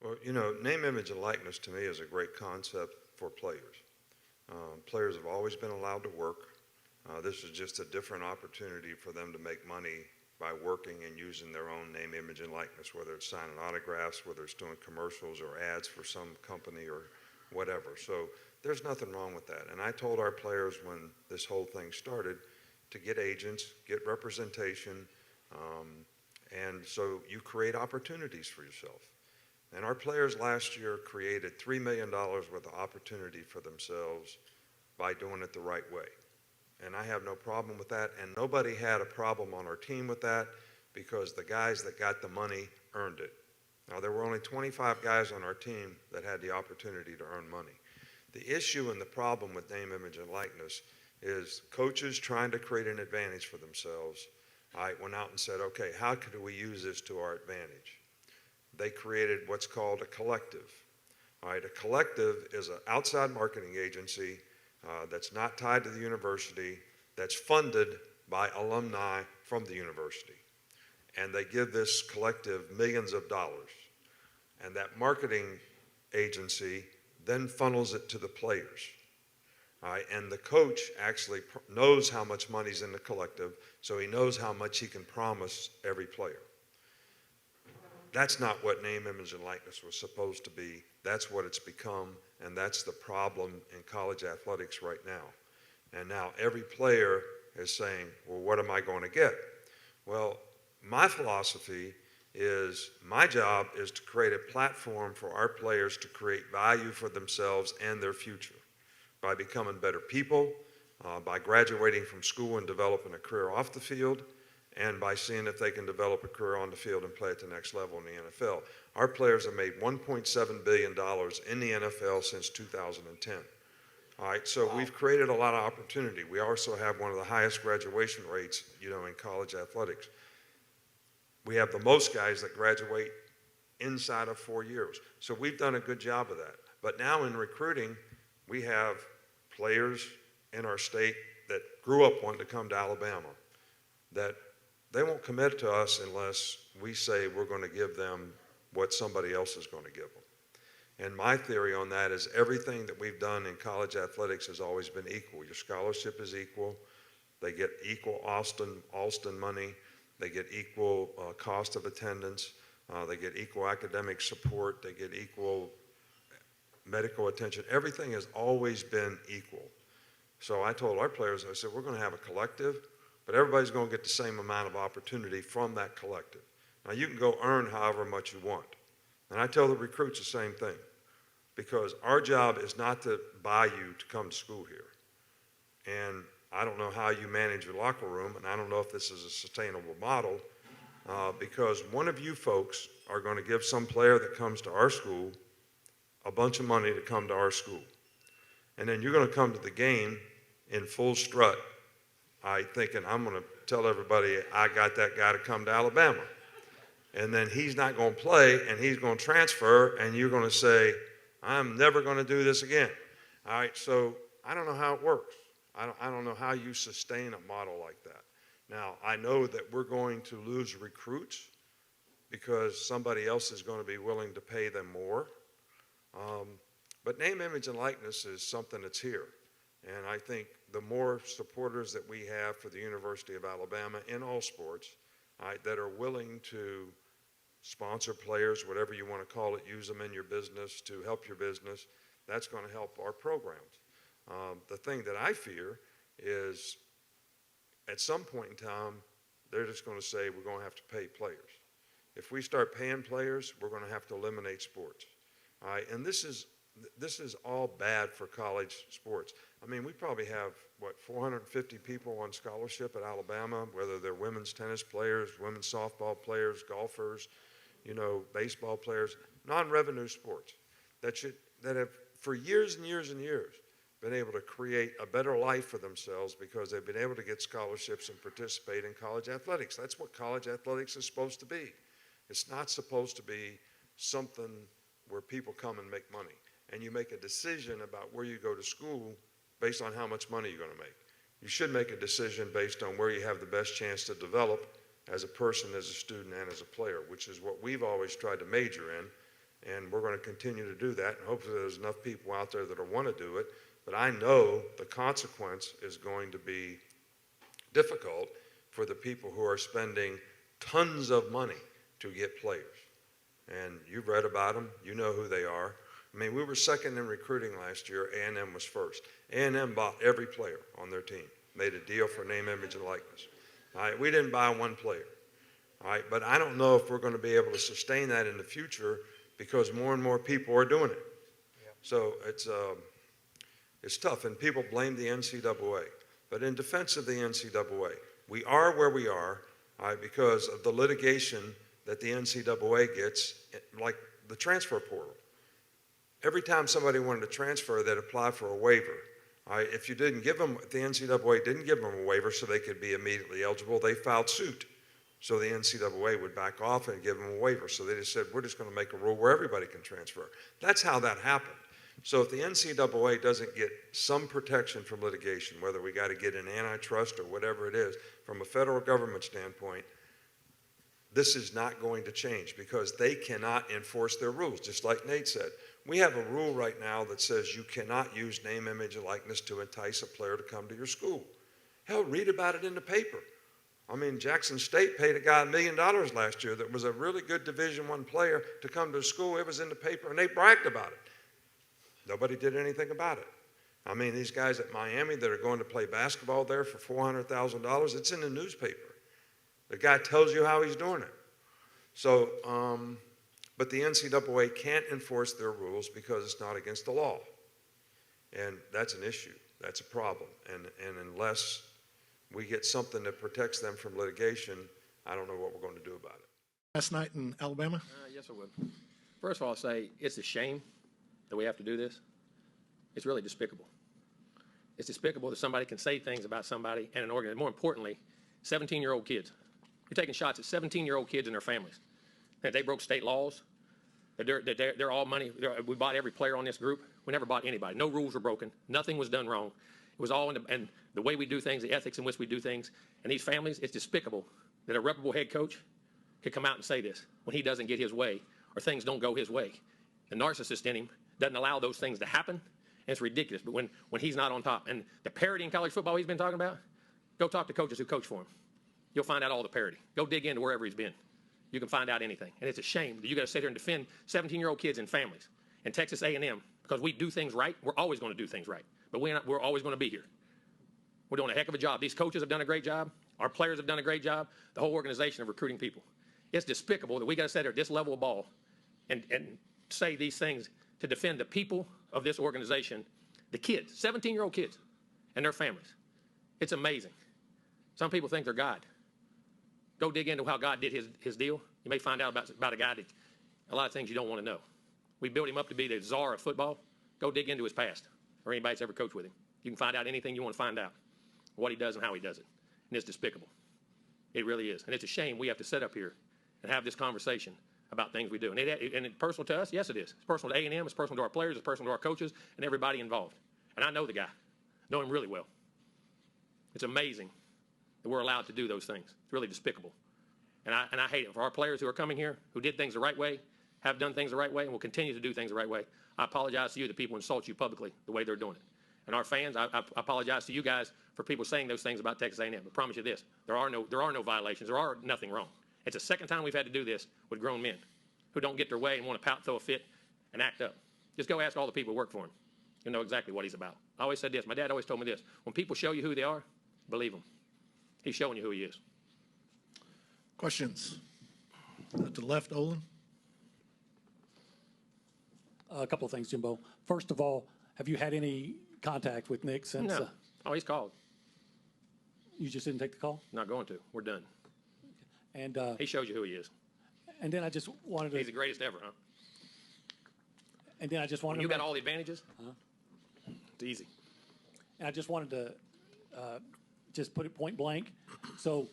Well, name, image, and likeness to me is a great concept for players. Players have always been allowed to work. This is just a different opportunity for them to make money by working and using their own name, image, and likeness, whether it's signing autographs, whether it's doing commercials or ads for some company or whatever. So there's nothing wrong with that. And I told our players when this whole thing started to get agents, get representation, and so you create opportunities for yourself. And our players last year created $3 million worth of opportunity for themselves by doing it the right way. And I have no problem with that, and nobody had a problem on our team with that because the guys that got the money earned it. Now, there were only 25 guys on our team that had the opportunity to earn money. The issue and the problem with name, image, and likeness is coaches trying to create an advantage for themselves. I went out and said, okay, how could we use this to our advantage? They created what's called a collective. All right, a collective is an outside marketing agency that's not tied to the university, that's funded by alumni from the university. And they give this collective millions of dollars. And that marketing agency then funnels it to the players. All right, and the coach actually knows how much money's in the collective, so he knows how much he can promise every player. That's not what name, image, and likeness was supposed to be. That's what it's become, and that's the problem in college athletics right now. And now every player is saying, well, what am I going to get? Well, my philosophy is my job is to create a platform for our players to create value for themselves and their future by becoming better people, by graduating from school and developing a career off the field, and by seeing if they can develop a career on the field and play at the next level in the NFL. Our players have made $1.7 billion in the NFL since 2010. All right, so we've created a lot of opportunity. We also have one of the highest graduation rates, in college athletics. We have the most guys that graduate inside of 4 years. So we've done a good job of that. But now in recruiting, we have players in our state that grew up wanting to come to Alabama, that they won't commit to us unless we say we're going to give them what somebody else is going to give them. And my theory on that is everything that we've done in college athletics has always been equal. Your scholarship is equal. They get equal Alston money. They get equal cost of attendance. They get equal academic support. They get equal medical attention. Everything has always been equal. So I told our players, I said, we're going to have a collective, but everybody's going to get the same amount of opportunity from that collective. Now, you can go earn however much you want. And I tell the recruits the same thing, because our job is not to buy you to come to school here. And I don't know how you manage your locker room, and I don't know if this is a sustainable model, because one of you folks are going to give some player that comes to our school a bunch of money to come to our school. And then you're going to come to the game in full strut, thinking, I'm going to tell everybody I got that guy to come to Alabama. And then he's not going to play, and he's going to transfer, and you're going to say, I'm never going to do this again. All right, so I don't know how it works. I don't know how you sustain a model like that. Now, I know that we're going to lose recruits because somebody else is going to be willing to pay them more. But name, image, and likeness is something that's here. And I think the more supporters that we have for the University of Alabama in all sports, that are willing to sponsor players, whatever you want to call it, use them in your business to help your business, that's going to help our programs. The thing that I fear is at some point in time, they're just going to say we're going to have to pay players. If we start paying players, we're going to have to eliminate sports. All right, and this is all bad for college sports. I mean, we probably have, 450 people on scholarship at Alabama, whether they're women's tennis players, women's softball players, golfers, baseball players, non-revenue sports that have for years and years and years been able to create a better life for themselves because they've been able to get scholarships and participate in college athletics. That's what college athletics is supposed to be. It's not supposed to be something where people come and make money. And you make a decision about where you go to school based on how much money you're going to make. You should make a decision based on where you have the best chance to develop as a person, as a student, and as a player, which is what we've always tried to major in. and we're going to continue to do that, and hopefully there's enough people out there that want to do it. But I know the consequence is going to be difficult for the people who are spending tons of money to get players. And you've read about them. You know who they are. I mean, we were second in recruiting last year. A&M was first. A&M bought every player on their team, made a deal for name, image, and likeness. All right, we didn't buy one player. All right, but I don't know if we're going to be able to sustain that in the future because more and more people are doing it. Yeah. So it's tough, and people blame the NCAA. But in defense of the NCAA, we are where we are, all right, because of the litigation that the NCAA gets, like the transfer portal. Every time somebody wanted to transfer, they'd apply for a waiver. All right, if you didn't give them, the NCAA didn't give them a waiver so they could be immediately eligible, they filed suit. So the NCAA would back off and give them a waiver. So they just said, we're just going to make a rule where everybody can transfer. That's how that happened. So if the NCAA doesn't get some protection from litigation, whether we got to get an antitrust or whatever it is, from a federal government standpoint, this is not going to change because they cannot enforce their rules, just like Nate said. We have a rule right now that says you cannot use name, image, and likeness to entice a player to come to your school. Hell, read about it in the paper. I mean, Jackson State paid a guy $1 million last year that was a really good Division I player to come to the school. It was in the paper, and they bragged about it. Nobody did anything about it. I mean, these guys at Miami that are going to play basketball there for $400,000, it's in the newspaper. The guy tells you how he's doing it. So, but the NCAA can't enforce their rules because it's not against the law. And that's an issue. That's a problem. And unless we get something that protects them from litigation, I don't know what we're going to do about it. Last night in Alabama? Yes, I would. First of all, I'll say it's a shame that we have to do this. It's really despicable. It's despicable that somebody can say things about somebody and an organization. More importantly, 17-year-old kids. You're taking shots at 17-year-old kids and their families. That they broke state laws. That they're all money. We bought every player on this group. We never bought anybody. No rules were broken. Nothing was done wrong. It was all in the way we do things, the ethics in which we do things. And these families, it's despicable that a reputable head coach could come out and say this when he doesn't get his way or things don't go his way. The narcissist in him doesn't allow those things to happen, and it's ridiculous. But when he's not on top, and the parity in college football he's been talking about, go talk to coaches who coach for him. You'll find out all the parity. Go dig into wherever he's been. You can find out anything. And it's a shame that you got to sit here and defend 17-year-old kids and families. And Texas A&M, because we do things right, we're always going to do things right. But we're always going to be here. We're doing a heck of a job. These coaches have done a great job. Our players have done a great job. The whole organization of recruiting people. It's despicable that we got to sit here at this level of ball and say these things to defend the people of this organization, the kids, 17-year-old kids, and their families. It's amazing. Some people think they're God. Go dig into how God did his deal. You may find out about a guy that a lot of things you don't want to know. We built him up to be the czar of football. Go dig into his past or anybody that's ever coached with him. You can find out anything you want to find out, what he does and how he does it. And it's despicable. It really is. And it's a shame we have to sit up here and have this conversation about things we do. And it's personal to us? Yes, it is. It's personal to A&M. It's personal to our players. It's personal to our coaches and everybody involved. And I know the guy. Know him really well. It's amazing that we're allowed to do those things. It's really despicable. And I hate it. For our players who are coming here, who did things the right way, have done things the right way, and will continue to do things the right way, I apologize to you that people insult you publicly the way they're doing it. And our fans, I apologize to you guys for people saying those things about Texas A&M. I promise you this, there are no violations. There are nothing wrong. It's the second time we've had to do this with grown men who don't get their way and want to pout, throw a fit, and act up. Just go ask all the people who work for him. You'll know exactly what he's about. I always said this. My dad always told me this. When people show you who they are, believe them. He's showing you who he is. Questions? To the left, Olin. A couple of things, Jimbo. First of all, have you had any contact with Nick since? No. Oh, he's called. You just didn't take the call? Not going to. We're done. And he shows you who he is. And then I just wanted to. He's the greatest ever, huh? And then I just wanted. You got all the advantages. It's easy. And I just wanted to just put it point blank. So,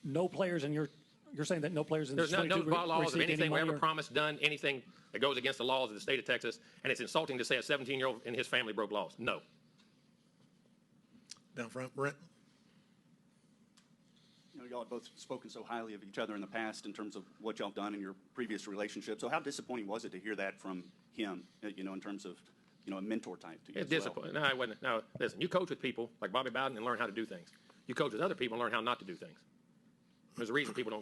no players in your. You're saying that no players in There's the no bylaws of anything we ever or? promised, done anything that goes against the laws of the state of Texas, and it's insulting to say a 17-year-old and his family broke laws. No. Down front, Brent. y'all have both spoken so highly of each other in the past in terms of what y'all have done in your previous relationship. So how disappointing was it to hear that from him, you know, in terms of, you know, a mentor type to you It's as well? discipline. No, it wasn't. No, listen, you coach with people like Bobby Bowden and learn how to do things. You coach with other people and learn how not to do things. There's a reason people don't go.